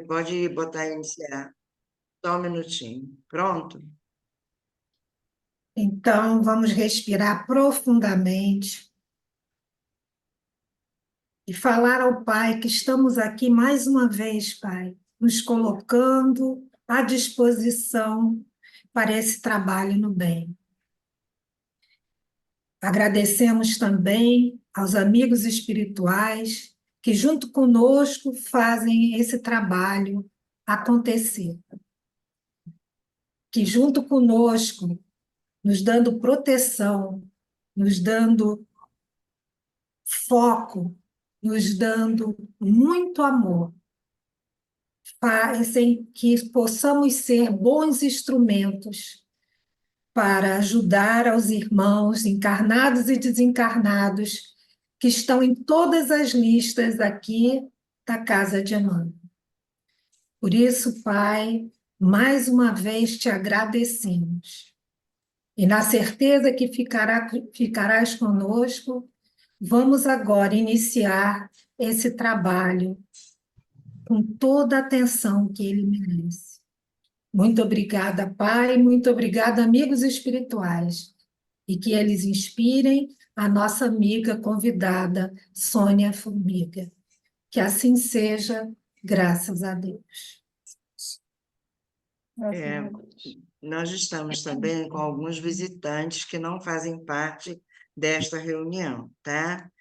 Pode botar iniciar. Só um minutinho. Pronto? Então, vamos respirar profundamente e falar ao Pai que estamos aqui mais uma vez, Pai, nos colocando à disposição para esse trabalho no bem. Agradecemos também aos amigos espirituais que, junto conosco, fazem esse trabalho acontecer. Que, junto conosco, nos dando proteção, nos dando foco, nos dando muito amor, fazem que possamos ser bons instrumentos para ajudar aos irmãos encarnados e desencarnados que estão em todas as listas aqui da Casa de Emmanuel. Por isso, Pai, mais uma vez te agradecemos. E na certeza que ficarás conosco, vamos agora iniciar esse trabalho com toda a atenção que ele merece. Muito obrigada, Pai, muito obrigada, amigos espirituais, e que eles inspirem a nossa amiga convidada, Sônia Formiga. Que assim seja, graças a Deus. É, nós estamos também com alguns visitantes que não fazem parte desta reunião, tá?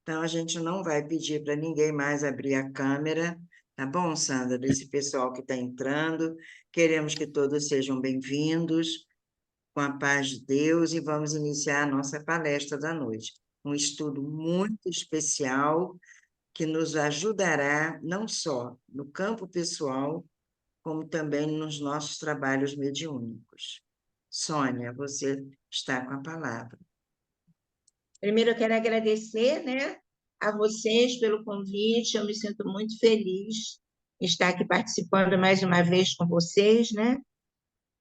Então, a gente não vai pedir para ninguém mais abrir a câmera, tá bom, Sandra? Desse pessoal que está entrando. Queremos que todos sejam bem-vindos, com a paz de Deus, e vamos iniciar a nossa palestra da noite. Um estudo muito especial que nos ajudará não só no campo pessoal, como também nos nossos trabalhos mediúnicos. Sônia, você está com a palavra. Primeiro, eu quero agradecer, né, a vocês pelo convite. Eu me sinto muito feliz em estar aqui participando mais uma vez com vocês, né?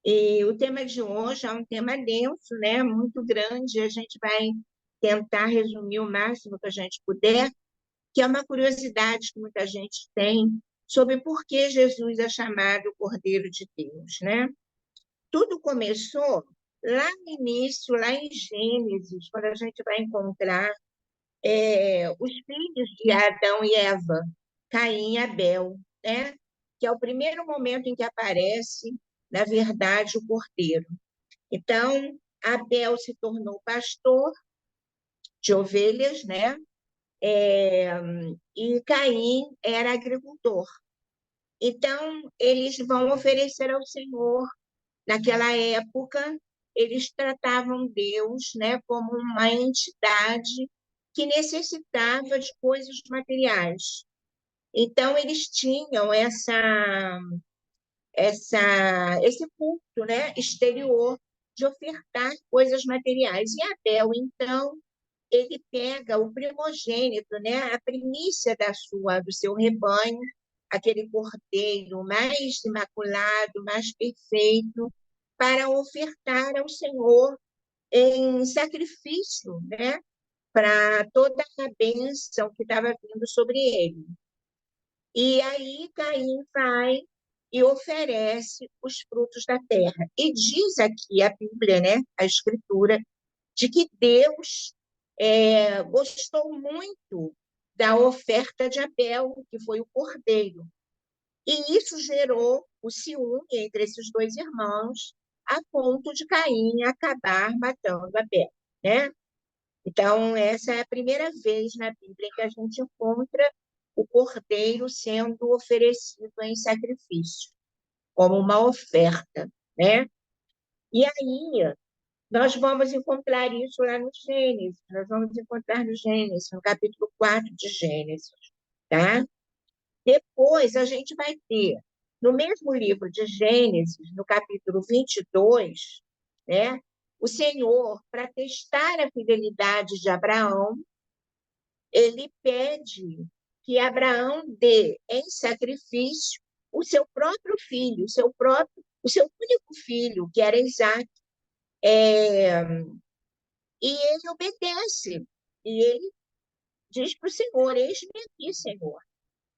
E o tema de hoje é um tema denso, né, muito grande. A gente vai tentar resumir o máximo que a gente puder, que é uma curiosidade que muita gente tem sobre por que Jesus é chamado Cordeiro de Deus, né? Tudo começou lá no início, lá em Gênesis, quando a gente vai encontrar os filhos de Adão e Eva, Caim e Abel, né? Que é o primeiro momento em que aparece, na verdade, o cordeiro. Então, Abel se tornou pastor de ovelhas, né? E Caim era agricultor. Então, eles vão oferecer ao Senhor. Naquela época, eles tratavam Deus, né, como uma entidade que necessitava de coisas materiais. Então, eles tinham esse culto, né, exterior de ofertar coisas materiais. E Abel, então, ele pega o primogênito, né, a primícia do seu rebanho, aquele cordeiro mais imaculado, mais perfeito, para ofertar ao Senhor em sacrifício, né, para toda a bênção que estava vindo sobre ele. E aí Caim vai e oferece os frutos da terra. E diz aqui a Bíblia, né, a Escritura, de que Deus gostou muito da oferta de Abel, que foi o cordeiro. E isso gerou o ciúme entre esses dois irmãos, a ponto de Caim acabar matando Abel, né? Então, essa é a primeira vez na Bíblia que a gente encontra o cordeiro sendo oferecido em sacrifício, como uma oferta, né? E aí, nós vamos encontrar isso lá no Gênesis, nós vamos encontrar no Gênesis, no capítulo 4 de Gênesis, tá? Depois, a gente vai ter, no mesmo livro de Gênesis, no capítulo 22, né, o Senhor, para testar a fidelidade de Abraão, ele pede que Abraão dê em sacrifício o seu próprio filho, o seu único filho, que era Isaque. E ele obedece. E ele diz para o Senhor: eis-me aqui, Senhor.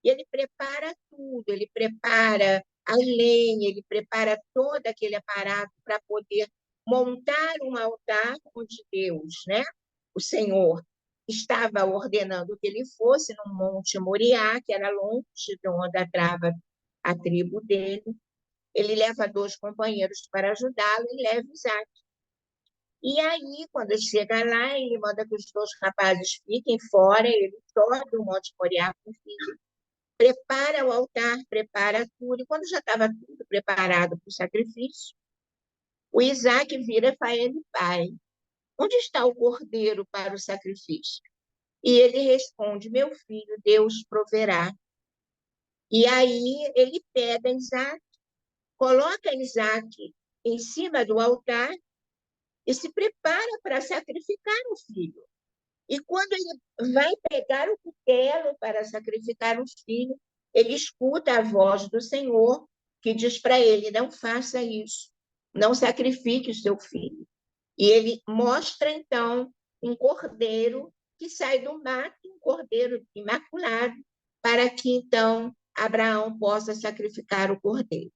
E ele prepara tudo, ele prepara a lenha, ele prepara todo aquele aparato para poder montar um altar onde Deus, né, o Senhor, estava ordenando que ele fosse no Monte Moriá, que era longe de onde estava a tribo dele. Ele leva 2 companheiros para ajudá-lo e leva Isaac. E aí, quando chega lá, ele manda que os 2 rapazes fiquem fora, ele sobe o Monte Moriá com o filho, prepara o altar, prepara tudo. E quando já estava tudo preparado para o sacrifício, o Isaac vira para ele, pai, onde está o cordeiro para o sacrifício? E ele responde, meu filho, Deus proverá. E aí ele pega Isaac, coloca Isaac em cima do altar e se prepara para sacrificar o filho. E quando ele vai pegar o cutelo para sacrificar o filho, ele escuta a voz do Senhor que diz para ele: não faça isso, não sacrifique o seu filho. E ele mostra então um cordeiro que sai do mato, um cordeiro imaculado, para que então Abraão possa sacrificar o cordeiro.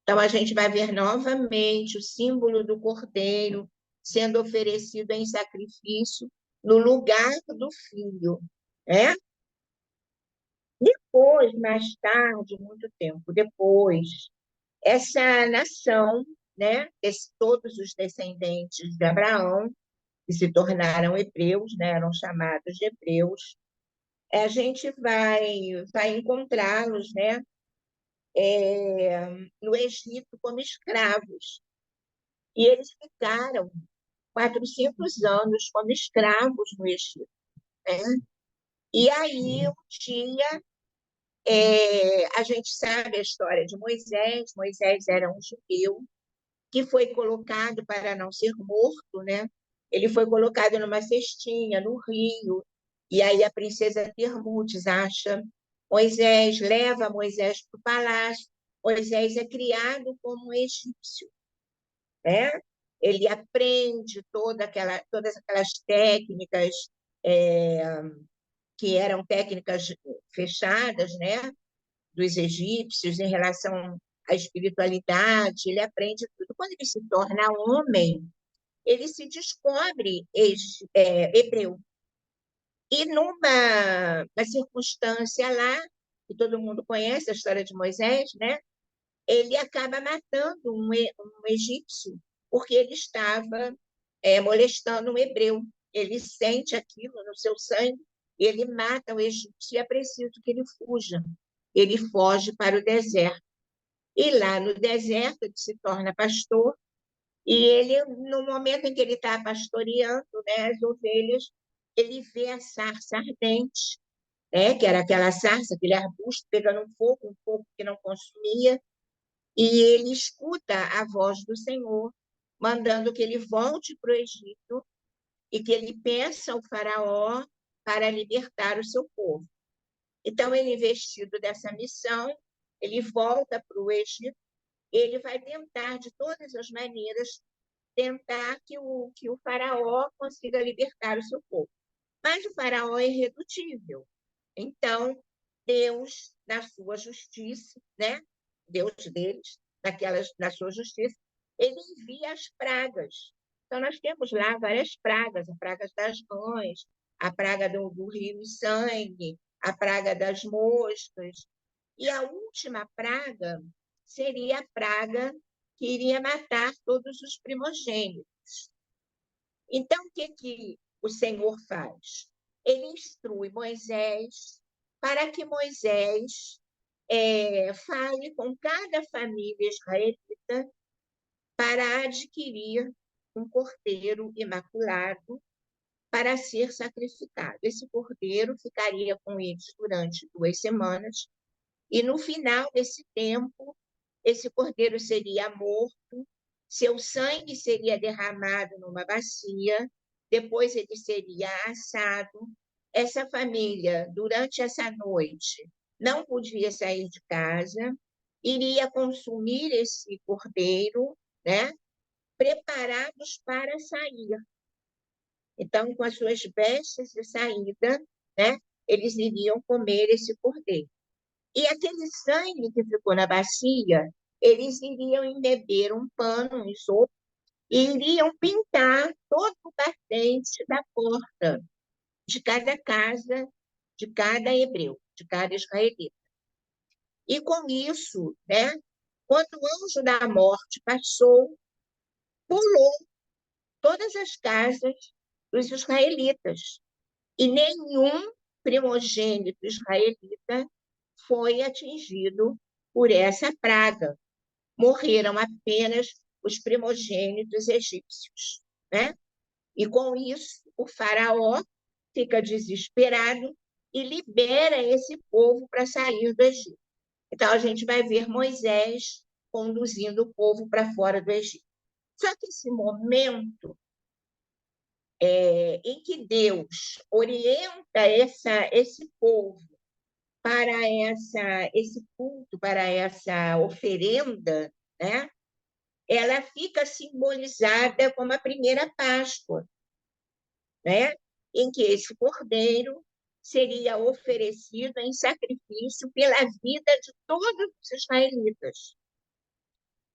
Então a gente vai ver novamente o símbolo do cordeiro sendo oferecido em sacrifício no lugar do filho, né? Depois, mais tarde, muito tempo depois, essa nação, né, todos os descendentes de Abraão, que se tornaram hebreus, né, eram chamados de hebreus, a gente vai encontrá-los, né, no Egito como escravos. E eles ficaram 400 anos como escravos no Egito, né? E aí, um dia, a gente sabe a história de Moisés. Moisés era um judeu que foi colocado para não ser morto, né? Ele foi colocado numa cestinha no rio, e aí a princesa Termutes acha Moisés, leva Moisés para o palácio. Moisés é criado como um egípcio, né? Ele aprende todas aquelas técnicas é, que eram técnicas fechadas, né? Dos egípcios em relação à espiritualidade, ele aprende tudo. Quando ele se torna homem, ele se descobre hebreu. E numa circunstância lá, que todo mundo conhece a história de Moisés, né? Ele acaba matando um egípcio, porque ele estava molestando um hebreu. Ele sente aquilo no seu sangue, ele mata o egípcio e é preciso que ele fuja. Ele foge para o deserto. E lá no deserto ele se torna pastor, e ele, no momento em que ele está pastoreando, né, as ovelhas, ele vê a sarça ardente, né, que era aquela sarça, aquele arbusto pegando um fogo que não consumia, e ele escuta a voz do Senhor, mandando que ele volte para o Egito e que ele peça ao faraó para libertar o seu povo. Então, ele, investido dessa missão, ele volta para o Egito, ele vai tentar, de todas as maneiras, tentar que o faraó consiga libertar o seu povo. Mas o faraó é irredutível. Então, Deus, na sua justiça, né? Deus deles, na sua justiça, ele envia as pragas. Então, nós temos lá várias pragas, a praga das rãs, a praga do rio e sangue, a praga das moscas. E a última praga seria a praga que iria matar todos os primogênitos. Então, o que o Senhor faz? Ele instrui Moisés para que Moisés fale com cada família israelita para adquirir um cordeiro imaculado para ser sacrificado. Esse cordeiro ficaria com eles durante 2 semanas, e no final desse tempo, esse cordeiro seria morto, seu sangue seria derramado numa bacia, depois ele seria assado. Essa família, durante essa noite, não podia sair de casa, iria consumir esse cordeiro, né? Preparados para sair. Então, com as suas vestes de saída, né? Eles iriam comer esse cordeiro. E aquele sangue que ficou na bacia, eles iriam embeber um pano, um isopo, e iriam pintar todo o batente da porta de cada casa, de cada hebreu, de cada israelita. E com isso, né, quando o anjo da morte passou, pulou todas as casas dos israelitas. E nenhum primogênito israelita foi atingido por essa praga. Morreram apenas os primogênitos egípcios, né? E com isso, o faraó fica desesperado e libera esse povo para sair do Egito. Então, a gente vai ver Moisés conduzindo o povo para fora do Egito. Só que esse momento em que Deus orienta esse povo para esse culto, para essa oferenda, né? Ela fica simbolizada como a primeira Páscoa, né? Em que esse cordeiro seria oferecido em sacrifício pela vida de todos os israelitas.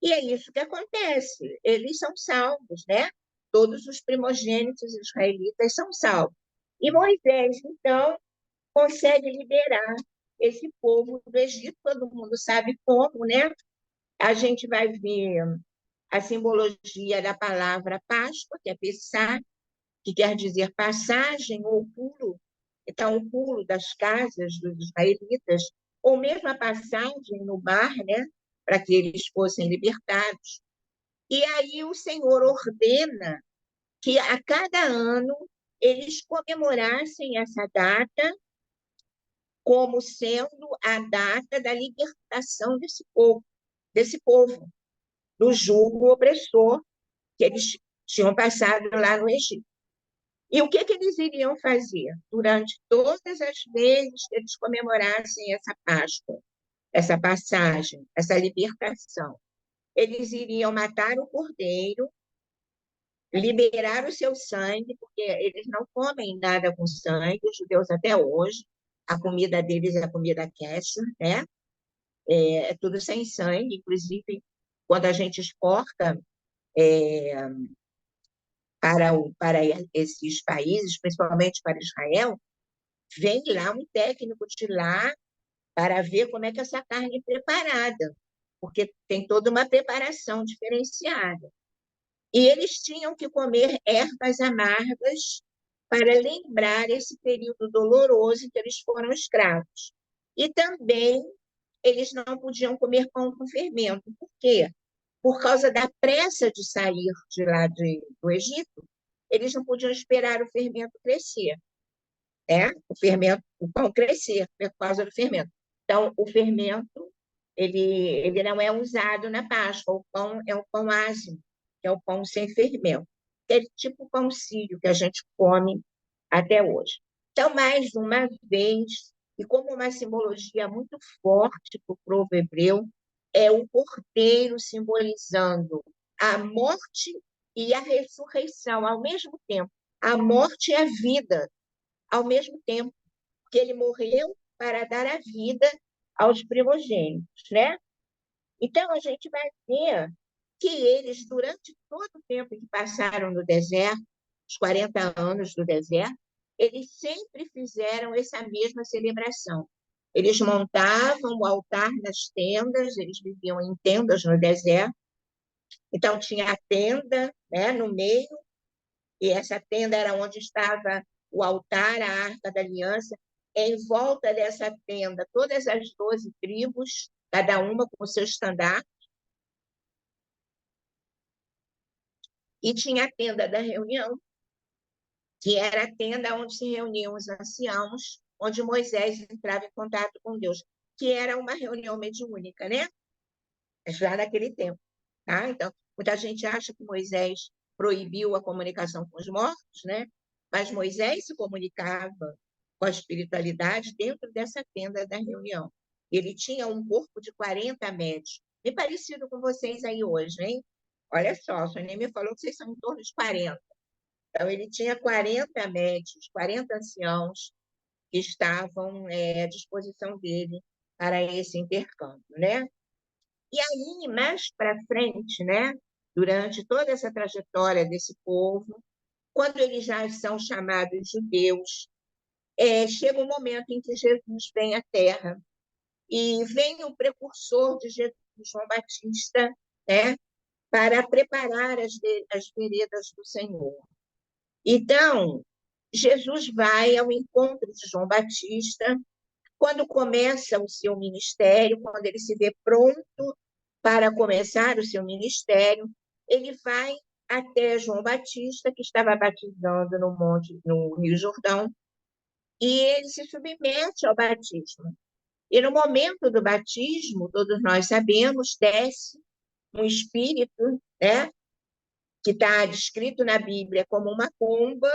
E é isso que acontece. Eles são salvos, né? Todos os primogênitos israelitas são salvos. E Moisés, então, consegue liberar esse povo do Egito. Todo mundo sabe como, né? A gente vai ver a simbologia da palavra Páscoa, que é Pessah, que quer dizer passagem ou pulo. Então, o pulo das casas dos israelitas, ou mesmo a passagem no mar, né? Para que eles fossem libertados. E aí o Senhor ordena que a cada ano eles comemorassem essa data como sendo a data da libertação desse povo, do jugo opressor que eles tinham passado lá no Egito. E o que eles iriam fazer durante todas as vezes que eles comemorassem essa Páscoa, essa passagem, essa libertação? Eles iriam matar o cordeiro, liberar o seu sangue, porque eles não comem nada com sangue, os judeus até hoje, a comida deles é a comida kosher, né? É tudo sem sangue, inclusive quando a gente exporta para esses países, principalmente para Israel, vem lá um técnico de lá para ver como é que essa carne é preparada, porque tem toda uma preparação diferenciada. E eles tinham que comer ervas amargas para lembrar esse período doloroso em que eles foram escravos. E também eles não podiam comer pão com fermento. Por quê? Por causa da pressa de sair de lá do Egito, eles não podiam esperar o fermento crescer, né? O pão crescer por causa do fermento. Então, o fermento ele não é usado na Páscoa. O pão é um pão ázimo, que é o pão sem fermento. É tipo o pão sírio que a gente come até hoje. Então, mais uma vez, e como uma simbologia muito forte para o povo hebreu, é o cordeiro simbolizando a morte e a ressurreição ao mesmo tempo. A morte e a vida ao mesmo tempo, que ele morreu para dar a vida aos primogênitos, né? Então, a gente vai ver que eles, durante todo o tempo que passaram no deserto, os 40 anos do deserto, eles sempre fizeram essa mesma celebração. Eles montavam o altar nas tendas, eles viviam em tendas no deserto, então tinha a tenda, né, no meio, e essa tenda era onde estava o altar, a Arca da Aliança. Em volta dessa tenda, todas as 12 tribos, cada uma com o seu estandarte, e tinha a tenda da reunião, que era a tenda onde se reuniam os anciãos, onde Moisés entrava em contato com Deus, que era uma reunião mediúnica, né? Já naquele tempo. Tá? Então, muita gente acha que Moisés proibiu a comunicação com os mortos, né? Mas Moisés se comunicava com a espiritualidade dentro dessa tenda da reunião. Ele tinha um corpo de 40 metros, bem parecido com vocês aí hoje, hein? Olha só, a Sonia me falou que vocês são em torno de 40. Então, ele tinha 40 metros, 40 anciãos que estavam à disposição dele para esse intercâmbio, né? E aí, mais para frente, né, durante toda essa trajetória desse povo, quando eles já são chamados judeus, chega um momento em que Jesus vem à Terra e vem o precursor de Jesus, João Batista, né, para preparar as veredas do Senhor. Então, Jesus vai ao encontro de João Batista quando começa o seu ministério, quando ele se vê pronto para começar o seu ministério, ele vai até João Batista, que estava batizando no Rio Jordão, e ele se submete ao batismo. E no momento do batismo, todos nós sabemos, desce um espírito, né, que está descrito na Bíblia como uma pomba,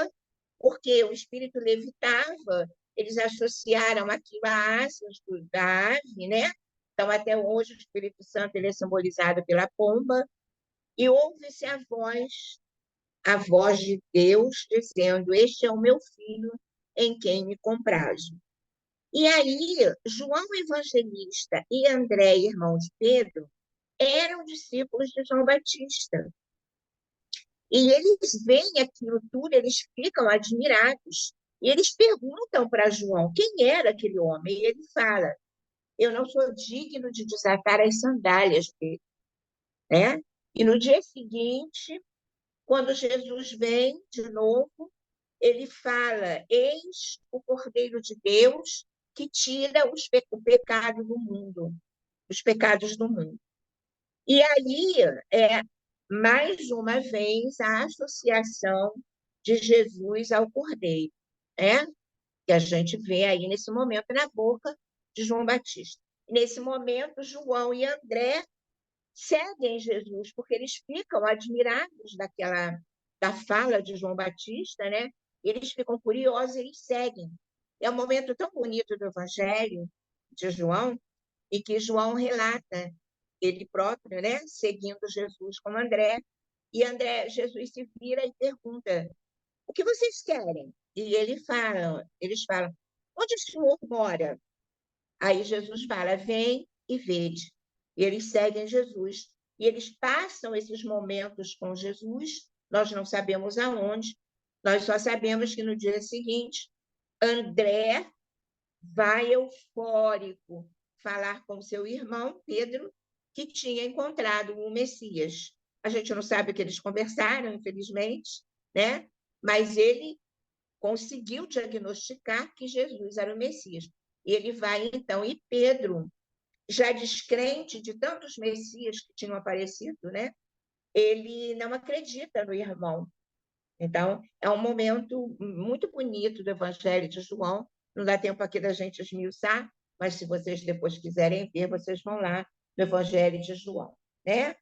porque o espírito levitava, eles associaram aquilo a asas da ave, né? Então, até hoje, o Espírito Santo ele é simbolizado pela pomba, e ouve-se a voz de Deus, dizendo: Este é o meu filho, em quem me comprazo. E aí, João Evangelista e André, irmão de Pedro, eram discípulos de João Batista. E eles veem aquilo tudo, eles ficam admirados. E eles perguntam para João quem era aquele homem. E ele fala: Eu não sou digno de desatar as sandálias dele. Né? E no dia seguinte, quando Jesus vem de novo, ele fala: Eis o Cordeiro de Deus que tira o pecado do mundo, os pecados do mundo. E aí, mais uma vez, a associação de Jesus ao Cordeiro, né? Que a gente vê aí nesse momento na boca de João Batista. Nesse momento, João e André seguem Jesus, porque eles ficam admirados da fala de João Batista, né? Eles ficam curiosos, eles seguem. É um momento tão bonito do Evangelho de João, e que João relata ele próprio, né, seguindo Jesus com André, e Jesus se vira e pergunta: O que vocês querem? E eles falam: Onde o Senhor mora? Aí Jesus fala: Vem e vede. E eles seguem Jesus. E eles passam esses momentos com Jesus, nós não sabemos aonde, nós só sabemos que no dia seguinte, André vai eufórico falar com seu irmão Pedro, que tinha encontrado o Messias. A gente não sabe o que eles conversaram, infelizmente, né? Mas ele conseguiu diagnosticar que Jesus era o Messias. E ele vai, então, e Pedro, já descrente de tantos Messias que tinham aparecido, né? Ele não acredita no irmão. Então, é um momento muito bonito do Evangelho de João. Não dá tempo aqui da gente esmiuçar, mas se vocês depois quiserem ver, vocês vão lá no Evangelho de João, né?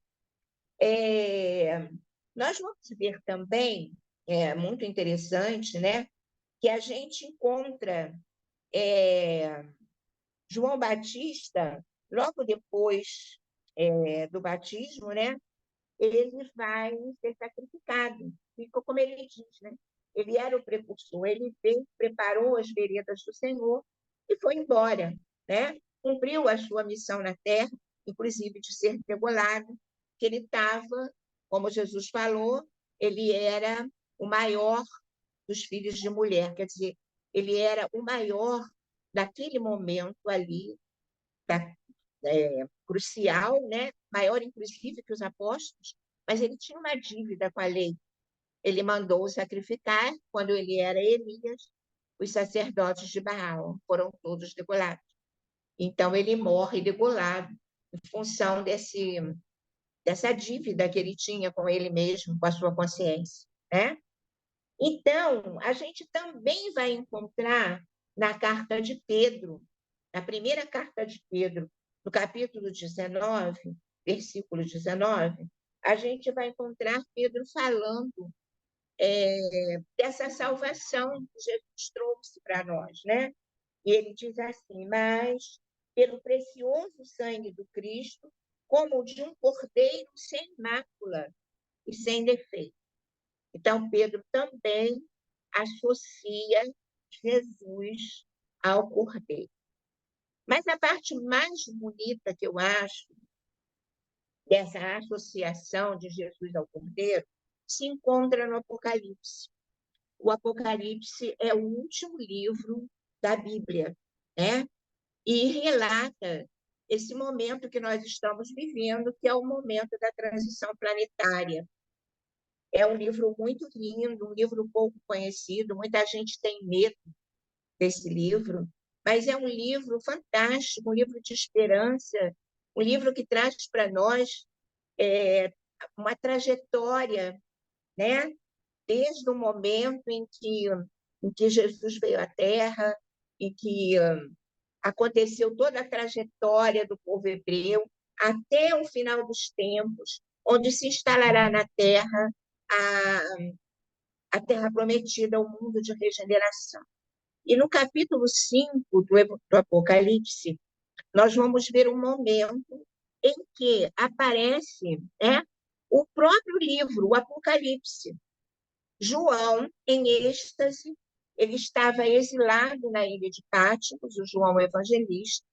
Nós vamos ver também, muito interessante, né, que a gente encontra João Batista, logo depois do batismo, né, ele vai ser sacrificado. Ficou como ele diz, né? Ele era o precursor, ele veio, preparou as veredas do Senhor e foi embora, né? Cumpriu a sua missão na terra, inclusive de ser degolado, que ele estava, como Jesus falou, ele era o maior dos filhos de mulher, quer dizer, ele era o maior daquele momento ali, da, crucial, né? Maior, inclusive, que os apóstolos, mas ele tinha uma dívida com a lei. Ele mandou sacrificar, quando ele era Elias, os sacerdotes de Baal, foram todos degolados. Então, ele morre degolado, em função dessa dívida que ele tinha com ele mesmo, com a sua consciência. Né? Então, a gente também vai encontrar na carta de Pedro, na primeira carta de Pedro, no capítulo 19, versículo 19, a gente vai encontrar Pedro falando dessa salvação que Jesus trouxe para nós, né? E ele diz assim: Mas pelo precioso sangue do Cristo, como o de um cordeiro sem mácula e sem defeito. Então, Pedro também associa Jesus ao cordeiro. Mas a parte mais bonita que eu acho dessa associação de Jesus ao Cordeiro se encontra no Apocalipse. O Apocalipse é o último livro da Bíblia, né? E relata esse momento que nós estamos vivendo, que é o momento da transição planetária. É um livro muito lindo, um livro pouco conhecido, muita gente tem medo desse livro, mas é um livro fantástico, um livro de esperança, um livro que traz para nós uma trajetória, né? Desde o momento em que Jesus veio à Terra, em que aconteceu toda a trajetória do povo hebreu, até o final dos tempos, onde se instalará na Terra a Terra prometida, o mundo de regeneração. E no capítulo 5 do Apocalipse, nós vamos ver um momento em que aparece, né, o próprio livro, o Apocalipse. João, em êxtase, ele estava exilado na ilha de Patmos, o João Evangelista.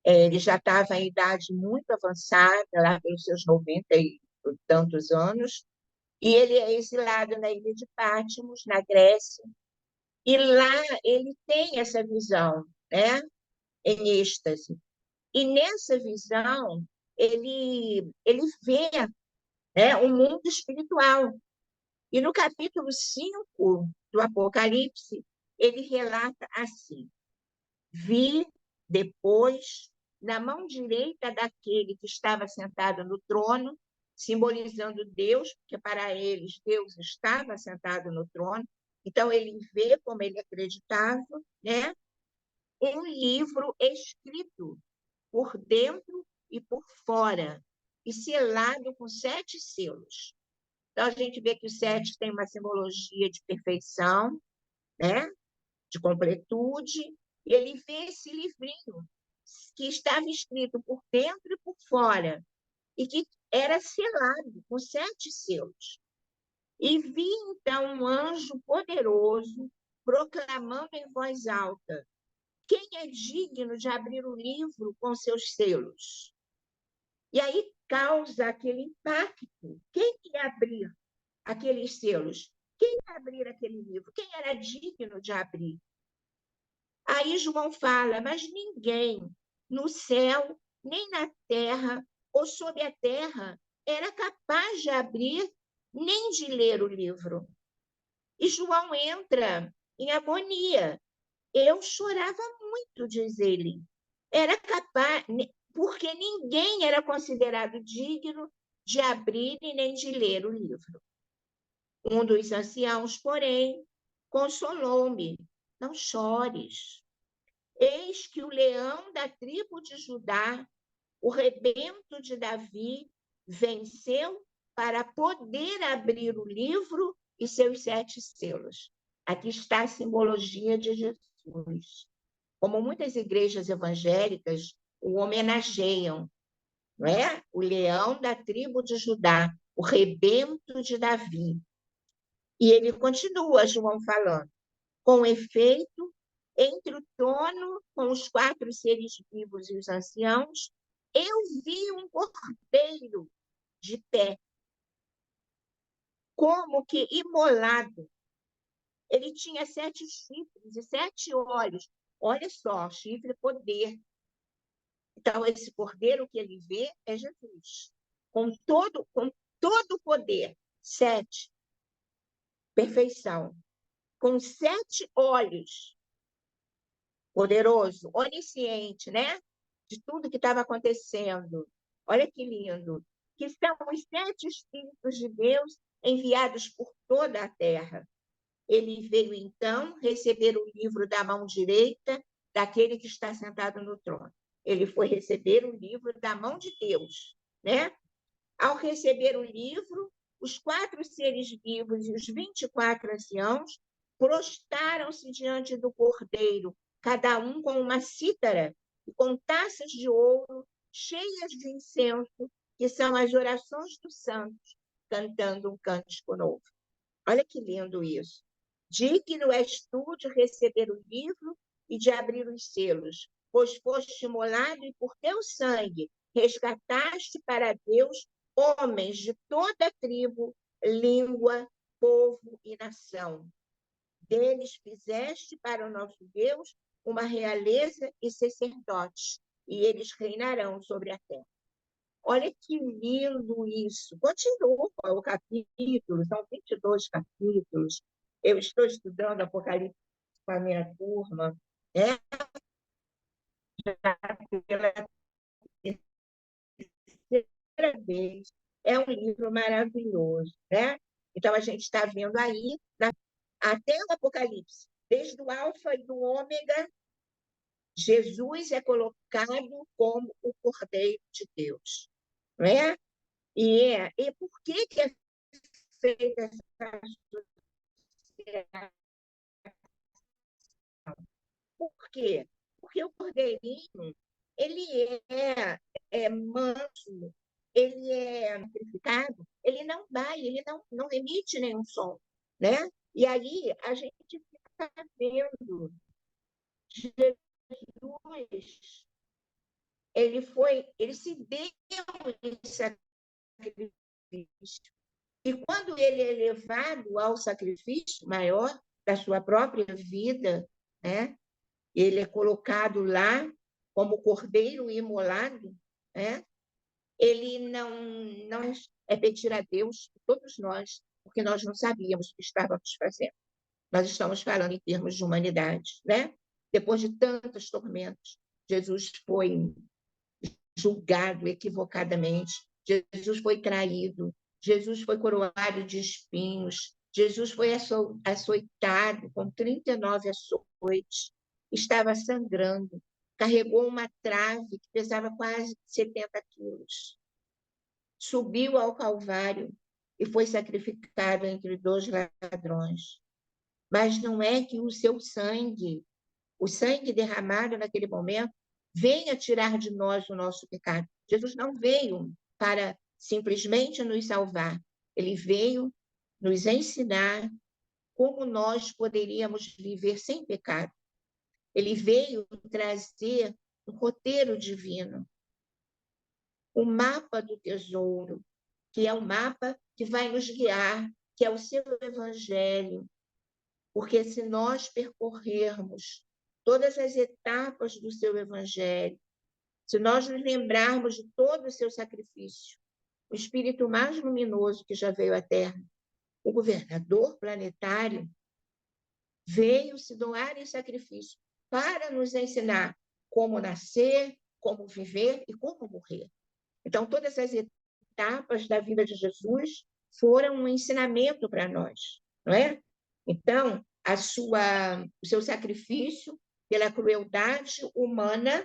Ele já estava em idade muito avançada, lá pelos seus 90 e tantos anos, e ele é exilado na ilha de Patmos, na Grécia, e lá ele tem essa visão, né, em êxtase. E nessa visão, ele vê, né, o mundo espiritual. E no capítulo 5 do Apocalipse, ele relata assim: vi depois, na mão direita daquele que estava sentado no trono, simbolizando Deus, porque para eles Deus estava sentado no trono, então ele vê como ele acreditava, né? Um livro escrito por dentro e por fora, e selado com 7 selos. Então, a gente vê que o 7 tem uma simbologia de perfeição, né? De completude, e ele vê esse livrinho que estava escrito por dentro e por fora, e que era selado com 7 selos. E vi, então, um anjo poderoso proclamando em voz alta: quem é digno de abrir o livro com seus selos? E aí causa aquele impacto. Quem ia abrir aqueles selos? Quem ia abrir aquele livro? Quem era digno de abrir? Aí João fala, mas ninguém no céu, nem na terra ou sob a terra era capaz de abrir nem de ler o livro. E João entra em agonia. Eu chorava muito, diz ele. Era capaz, porque ninguém era considerado digno de abrir e nem de ler o livro. Um dos anciãos, porém, consolou-me. Não chores. Eis que o leão da tribo de Judá, o rebento de Davi, venceu para poder abrir o livro e seus 7 selos. Aqui está a simbologia de Jesus. Como muitas igrejas evangélicas o homenageiam, não é? O leão da tribo de Judá, o rebento de Davi. E ele continua, João, falando: com efeito, entre o trono, com os 4 seres vivos e os anciãos, eu vi um cordeiro de pé, como que imolado. Ele tinha 7 chifres e 7 olhos. Olha só, chifre é poder. Então, esse cordeiro que ele vê é Jesus, com todo o poder. 7, perfeição. Com 7 olhos, poderoso, onisciente, né? De tudo que estava acontecendo. Olha que lindo. Que são os 7 Espíritos de Deus enviados por toda a terra. Ele veio, então, receber o livro da mão direita daquele que está sentado no trono. Ele foi receber o livro da mão de Deus, né? Ao receber o livro, os 4 seres vivos e os 24 anciãos prostaram-se diante do Cordeiro, cada um com uma cítara e com taças de ouro cheias de incenso, que são as orações dos santos, cantando um cântico novo. Olha que lindo isso. Digno és tu de receber o livro e de abrir os selos, pois foste imolado e por teu sangue resgataste para Deus homens de toda tribo, língua, povo e nação. Deles fizeste para o nosso Deus uma realeza e sacerdotes, e eles reinarão sobre a terra. Olha que lindo isso. Continua o capítulo, são 22 capítulos. Eu estou estudando Apocalipse com a minha turma, né? Pela terceira vez. É um livro maravilhoso, né? Então, a gente está vendo aí, até o Apocalipse, desde o Alfa e do Ômega, Jesus é colocado como o Cordeiro de Deus, não é? E por que é feita essa associação? Por quê? Porque o cordeirinho, ele é manso, ele é sacrificado, ele não vai, ele não emite nenhum som, né? E aí a gente fica vendo Jesus, ele se deu em sacrifício. E quando ele é levado ao sacrifício maior da sua própria vida, né? Ele é colocado lá como cordeiro imolado, né? Ele não é pedir a Deus, todos nós, porque nós não sabíamos o que estávamos fazendo. Nós estamos falando em termos de humanidade, né? Depois de tantos tormentos, Jesus foi julgado equivocadamente, Jesus foi traído, Jesus foi coroado de espinhos, Jesus foi açoitado com 39 açoites, estava sangrando, carregou uma trave que pesava quase 70 quilos, subiu ao Calvário e foi sacrificado entre dois ladrões. Mas não é que o sangue derramado naquele momento, venha tirar de nós o nosso pecado. Jesus não veio para simplesmente nos salvar, ele veio nos ensinar como nós poderíamos viver sem pecado. Ele veio trazer um roteiro divino, o mapa do tesouro, que é o mapa que vai nos guiar, que é o seu evangelho. Porque se nós percorrermos todas as etapas do seu evangelho, se nós nos lembrarmos de todo o seu sacrifício, o espírito mais luminoso que já veio à Terra, o governador planetário, veio se doar em sacrifício para nos ensinar como nascer, como viver e como morrer. Então, todas as etapas da vida de Jesus foram um ensinamento para nós, não é? Então, o seu sacrifício pela crueldade humana,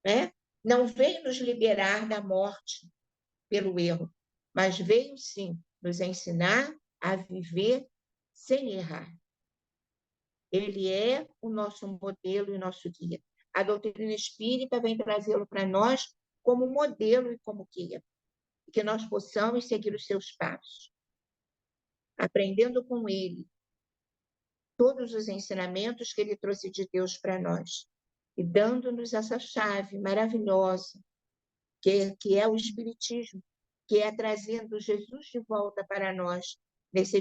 né, não veio nos liberar da morte pelo erro, mas veio, sim, nos ensinar a viver sem errar. Ele é o nosso modelo e nosso guia. A doutrina espírita vem trazê-lo para nós como modelo e como guia, que nós possamos seguir os seus passos, aprendendo com ele todos os ensinamentos que ele trouxe de Deus para nós e dando-nos essa chave maravilhosa, que é o Espiritismo, que é trazendo Jesus de volta para nós nesse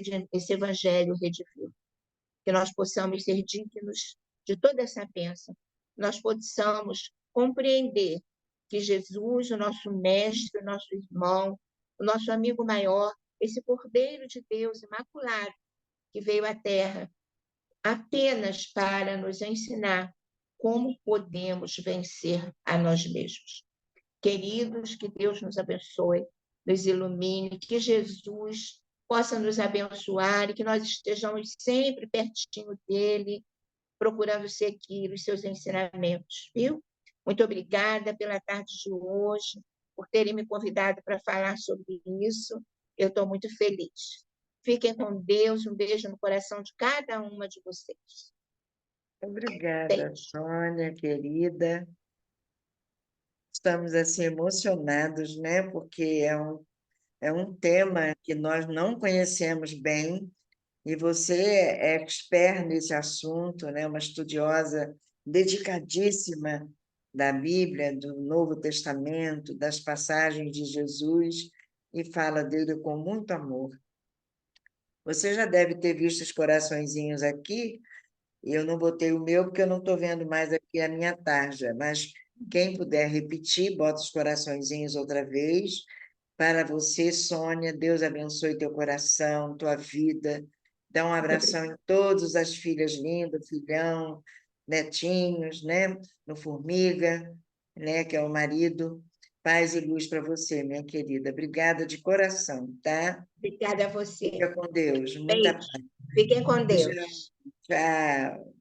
evangelho redivivo. Que nós possamos ser dignos de toda essa bênção, nós possamos compreender que Jesus, o nosso mestre, o nosso irmão, o nosso amigo maior, esse Cordeiro de Deus imaculado, que veio à Terra apenas para nos ensinar como podemos vencer a nós mesmos. Queridos, que Deus nos abençoe, nos ilumine, que Jesus possa nos abençoar e que nós estejamos sempre pertinho dele, procurando seguir os seus ensinamentos, viu? Muito obrigada pela tarde de hoje, por terem me convidado para falar sobre isso. Eu estou muito feliz. Fiquem com Deus, um beijo no coração de cada uma de vocês. Obrigada, Sônia, querida. Estamos assim emocionados, né? Porque é um tema que nós não conhecemos bem e você é expert nesse assunto, né? Uma estudiosa dedicadíssima da Bíblia, do Novo Testamento, das passagens de Jesus, e fala dele com muito amor. Você já deve ter visto os coraçõezinhos aqui. Eu não botei o meu porque eu não estou vendo mais aqui a minha tarja, mas quem puder repetir, bota os coraçõezinhos outra vez. Para você, Sônia, Deus abençoe teu coração, tua vida. Dá um abração em todas as filhas lindas, filhão, netinhos, né? No Formiga, né? Que é o marido. Paz e luz para você, minha querida. Obrigada de coração, tá? Obrigada a você. Fica com Deus. Muita Beijo. Fiquem com paz. Deus. Tchau.